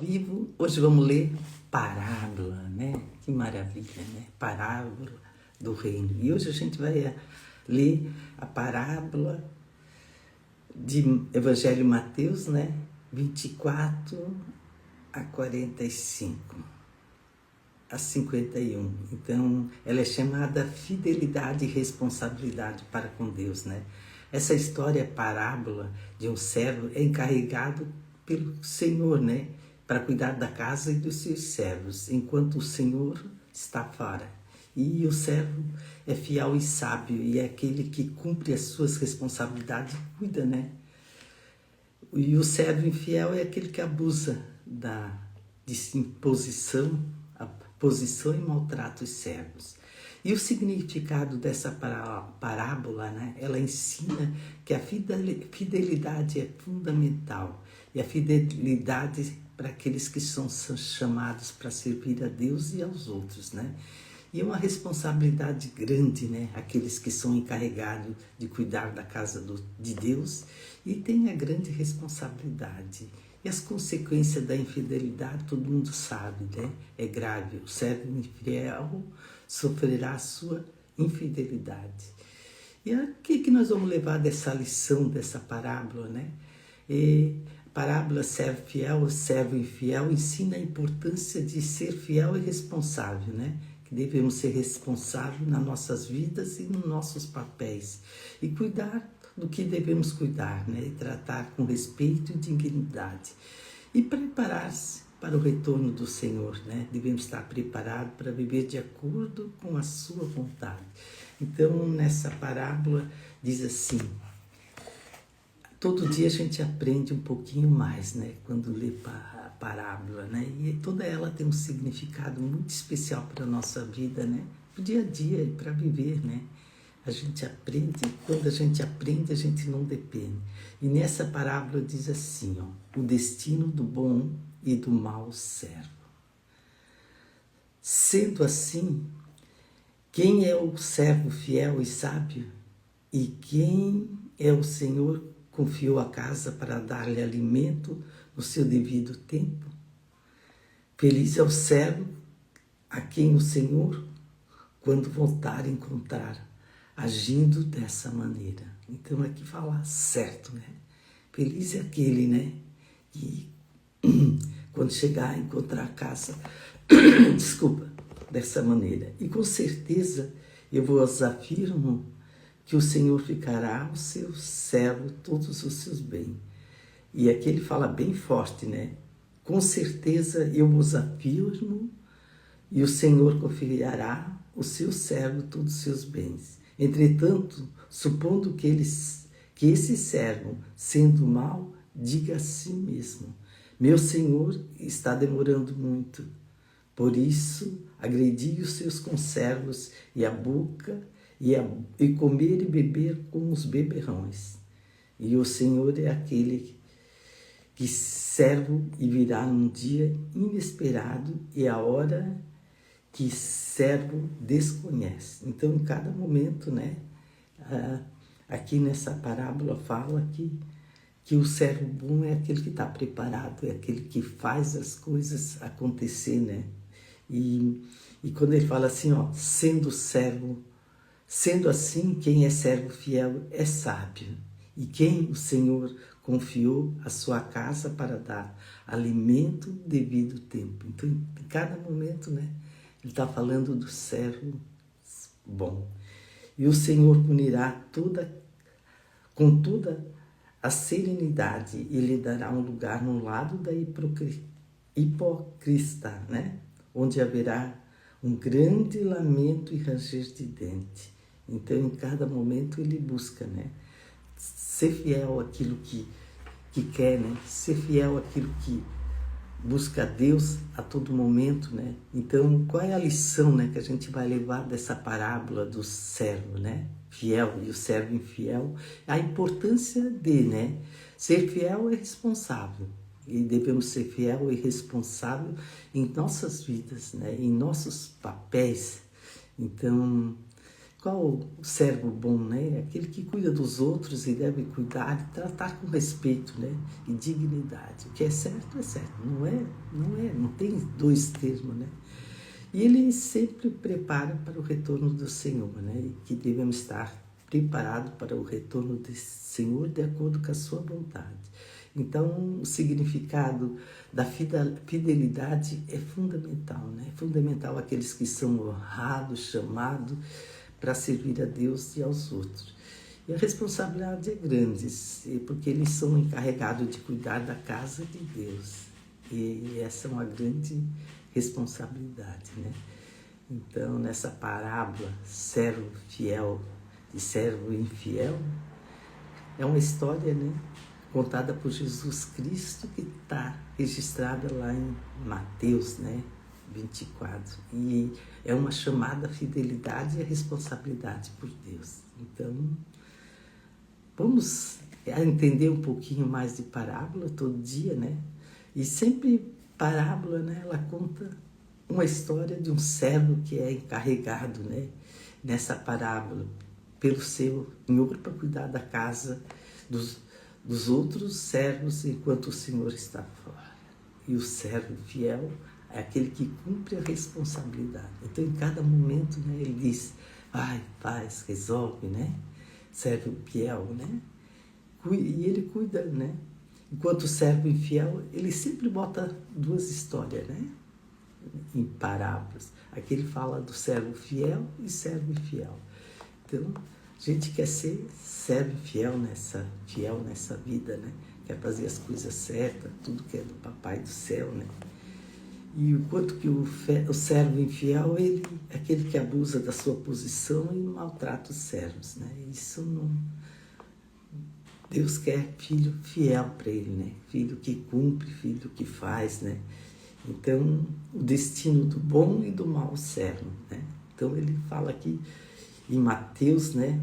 vivo. Hoje vamos ler parábola, né? Que maravilha, né? Parábola do reino. E hoje a gente vai ler a parábola de Evangelho Mateus, né? 24 a 45, a 51. Então, ela é chamada fidelidade e responsabilidade para com Deus, né? Essa história é parábola de um servo encarregado pelo Senhor, né? Para cuidar da casa e dos seus servos, enquanto o Senhor está fora. E o servo é fiel e sábio, e é aquele que cumpre as suas responsabilidades e cuida, né? E o servo infiel é aquele que abusa de imposição, a posição e maltrata os servos. E o significado dessa parábola, né? Ela ensina que a fidelidade é fundamental. E a fidelidade para aqueles que são chamados para servir a Deus e aos outros, né? E é uma responsabilidade grande, né? Aqueles que são encarregados de cuidar da casa de Deus e têm a grande responsabilidade. E as consequências da infidelidade, todo mundo sabe, né? É grave. O servo infiel sofrerá a sua infidelidade. E o que nós vamos levar dessa lição, dessa parábola, né? Parábola servo fiel, servo infiel, ensina a importância de ser fiel e responsável, né? Que devemos ser responsáveis nas nossas vidas e nos nossos papéis. E cuidar do que devemos cuidar, né? E tratar com respeito e dignidade. E preparar-se para o retorno do Senhor, né? Devemos estar preparados para viver de acordo com a sua vontade. Então, nessa parábola, diz assim: todo dia a gente aprende um pouquinho mais, né? Quando lê a parábola, né? E toda ela tem um significado muito especial para a nossa vida, né? Para o dia a dia e para viver, né? A gente aprende, quando a gente aprende, a gente não depende. E nessa parábola diz assim, ó: o destino do bom e do mau servo. Sendo assim, quem é o servo fiel e sábio? E quem é o Senhor confiou a casa para dar-lhe alimento no seu devido tempo? Feliz é o servo a quem o Senhor, quando voltar, encontrar agindo dessa maneira. Então aqui fala certo, né? Feliz é aquele, né? Que quando chegar a encontrar a casa, desculpa, dessa maneira. E com certeza eu vos afirmo que o Senhor ficará ao seu servo todos os seus bens. E aqui ele fala bem forte, né? Com certeza eu vos afirmo, e o Senhor confiará ao seu servo todos os seus bens. Entretanto, supondo que esse servo, sendo mau, diga a si mesmo: meu Senhor está demorando muito. Por isso, agredi os seus conservos e a boca, e comer e beber com os beberrões. E o Senhor é aquele que servo e virá num dia inesperado e a hora que servo desconhece. Então, em cada momento, né? Aqui nessa parábola fala que o servo bom é aquele que está preparado, é aquele que faz as coisas acontecer, né? E quando ele fala assim, ó, sendo assim, quem é servo fiel é sábio. E quem o Senhor confiou a sua casa para dar alimento devido tempo. Então, em cada momento, né? Ele está falando do servo bom. E o Senhor punirá com toda a serenidade e lhe dará um lugar no lado da hipocrista, né? Onde haverá um grande lamento e ranger de dente. Então, em cada momento, ele busca, né? Ser fiel àquilo que quer, né? Ser fiel àquilo que busca a Deus a todo momento, né? Então, qual é a lição, né, que a gente vai levar dessa parábola do servo, né? Fiel e o servo infiel? A importância de, né? Ser fiel é responsável. E devemos ser fiel e responsável em nossas vidas, né? Em nossos papéis. Então, qual o servo bom, né? Aquele que cuida dos outros e deve cuidar e tratar com respeito, né? E dignidade. O que é certo, não tem dois termos, né? E ele sempre prepara para o retorno do Senhor, né? E que devemos estar preparados para o retorno do Senhor de acordo com a sua vontade. Então, o significado da fidelidade é fundamental, né? É fundamental aqueles que são honrados, chamados para servir a Deus e aos outros. E a responsabilidade é grande, porque eles são encarregados de cuidar da casa de Deus. E essa é uma grande responsabilidade, né? Então, nessa parábola, servo fiel e servo infiel, é uma história, né, contada por Jesus Cristo, que está registrada lá em Mateus, né, 24. E é uma chamada à fidelidade e à responsabilidade por Deus. Então, vamos entender um pouquinho mais de parábola todo dia, né? E sempre parábola, né, ela conta uma história de um servo que é encarregado, né, nessa parábola pelo seu senhor para cuidar da casa dos outros servos enquanto o Senhor está fora. E o servo fiel é aquele que cumpre a responsabilidade. Então, em cada momento, né, ele diz, vai, faz, resolve, né? Servo fiel, né? E ele cuida, né? Enquanto o servo infiel, ele sempre bota duas histórias, né? Em parábolas. Aqui ele fala do servo fiel e servo infiel. Então, a gente quer ser servo fiel nessa vida, né? Quer fazer as coisas certas, tudo que é do Papai do Céu, né? E enquanto que o servo infiel, ele é aquele que abusa da sua posição e maltrata os servos, né? Isso não... Deus quer filho fiel para ele, né? Filho que cumpre, filho que faz, né? Então, o destino do bom e do mau servo, né? Então, ele fala aqui em Mateus, né?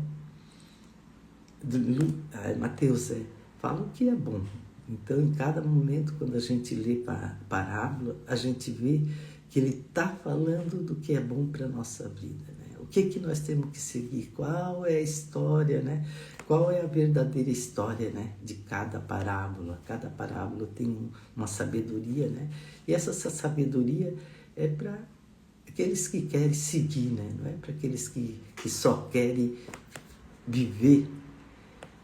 Mateus fala o que é bom. Então, em cada momento, quando a gente lê a parábola, a gente vê que ele está falando do que é bom para a nossa vida, né? O que nós temos que seguir? Qual é a história, né? Qual é a verdadeira história, né, de cada parábola? Cada parábola tem uma sabedoria, né? E essa sabedoria é para aqueles que querem seguir, né? Não é para aqueles que só querem viver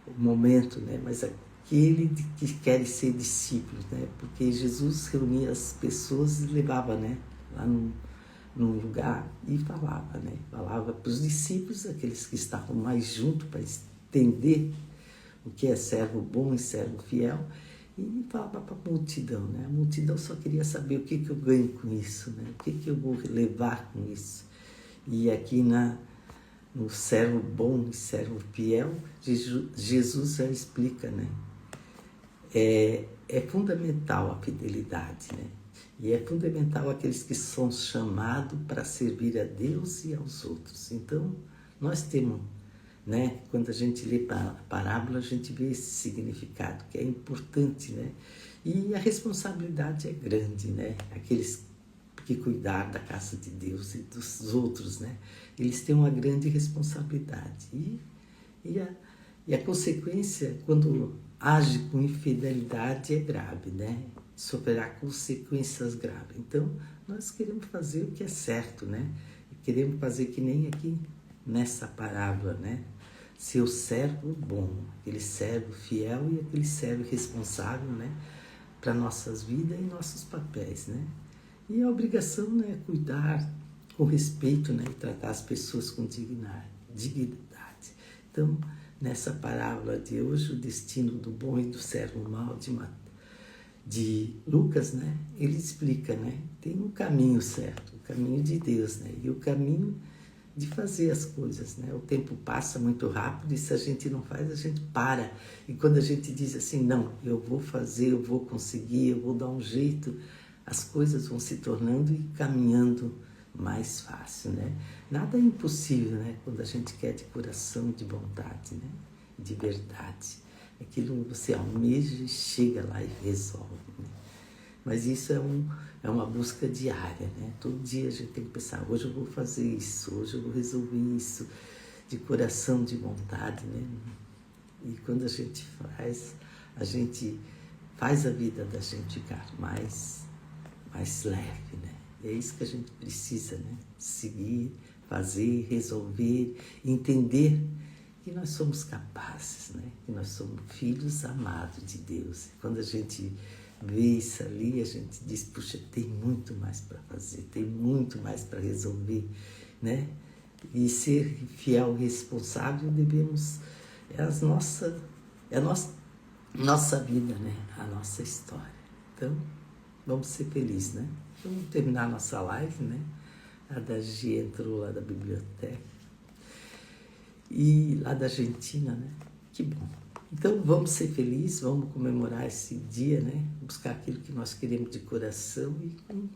o momento, né? Mas aquele que querem ser discípulos, né? Porque Jesus reunia as pessoas e levava, né, lá num lugar e falava, né? Falava para os discípulos, aqueles que estavam mais juntos para entender o que é servo bom e servo fiel, e falava para a multidão, né? A multidão só queria saber o que eu ganho com isso, né? O que eu vou levar com isso. E aqui no servo bom e servo fiel, Jesus já explica, né? É fundamental a fidelidade, né? E é fundamental aqueles que são chamados para servir a Deus e aos outros. Então, nós temos, né? Quando a gente lê a parábola, a gente vê esse significado, que é importante, né? E a responsabilidade é grande, né? Aqueles que cuidar da casa de Deus e dos outros, né? Eles têm uma grande responsabilidade. E a consequência, quando age com infidelidade, é grave, né? Sofrerá consequências graves. Então, nós queremos fazer o que é certo, né? Queremos fazer que nem aqui nessa parábola, né? Ser o servo bom, aquele servo fiel e aquele servo responsável, né? Para nossas vidas e nossos papéis, né? E a obrigação, né, é cuidar com respeito, né, e tratar as pessoas com dignidade. Então, nessa parábola de hoje, o destino do bom e do servo mau de Lucas, né, ele explica, né, tem um caminho certo, o caminho de Deus, né, e o caminho de fazer as coisas, né? O tempo passa muito rápido e se a gente não faz, a gente para. E quando a gente diz assim, não, eu vou fazer, eu vou conseguir, eu vou dar um jeito, as coisas vão se tornando e caminhando mais fácil, né? Nada é impossível, né? Quando a gente quer de coração, de vontade, né? De verdade. Aquilo que você almeja e chega lá e resolve, né? Mas isso é uma busca diária, né? Todo dia a gente tem que pensar, hoje eu vou fazer isso, hoje eu vou resolver isso. de coração, de vontade, né? E quando a gente faz a vida da gente ficar mais leve, né? E é isso que a gente precisa, né? Seguir, fazer, resolver, entender que nós somos capazes, né? Que nós somos filhos amados de Deus. E quando a gente vê isso ali, a gente diz, puxa, tem muito mais para fazer, tem muito mais para resolver, né? E ser fiel e responsável devemos, é a nossa vida, né? A nossa história. Então, vamos ser felizes, né? Vamos terminar a nossa live, né? A da Gia entrou lá da biblioteca. E lá da Argentina, né? Que bom. Então, vamos ser felizes, vamos comemorar esse dia, né? Buscar aquilo que nós queremos de coração e com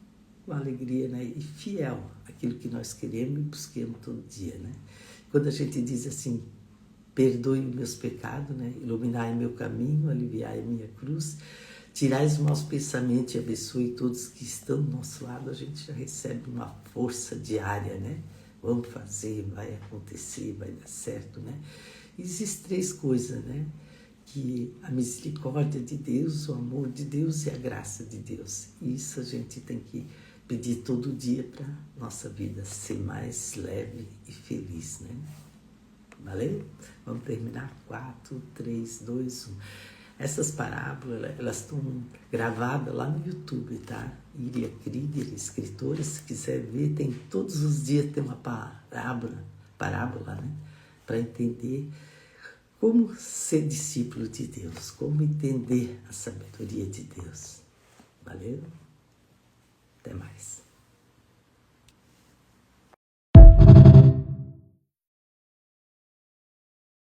alegria, né? E fiel àquilo que nós queremos e busquemos todo dia, né? Quando a gente diz assim, perdoe os meus pecados, né? Iluminai meu caminho, aliviai minha cruz, tirai os maus pensamentos e abençoe todos que estão do nosso lado, a gente já recebe uma força diária, né? Vamos fazer, vai acontecer, vai dar certo, né? Existem 3 coisas, né? Que a misericórdia de Deus, o amor de Deus e a graça de Deus. E isso a gente tem que pedir todo dia para nossa vida ser mais leve e feliz, né? Valeu? Vamos terminar. 4, 3, 2, 1. Essas parábolas, elas estão gravadas lá no YouTube, tá? Iria Krieger, escritora, se quiser ver, tem todos os dias tem uma parábola, né? Para entender como ser discípulo de Deus, como entender a sabedoria de Deus. Valeu? Até mais.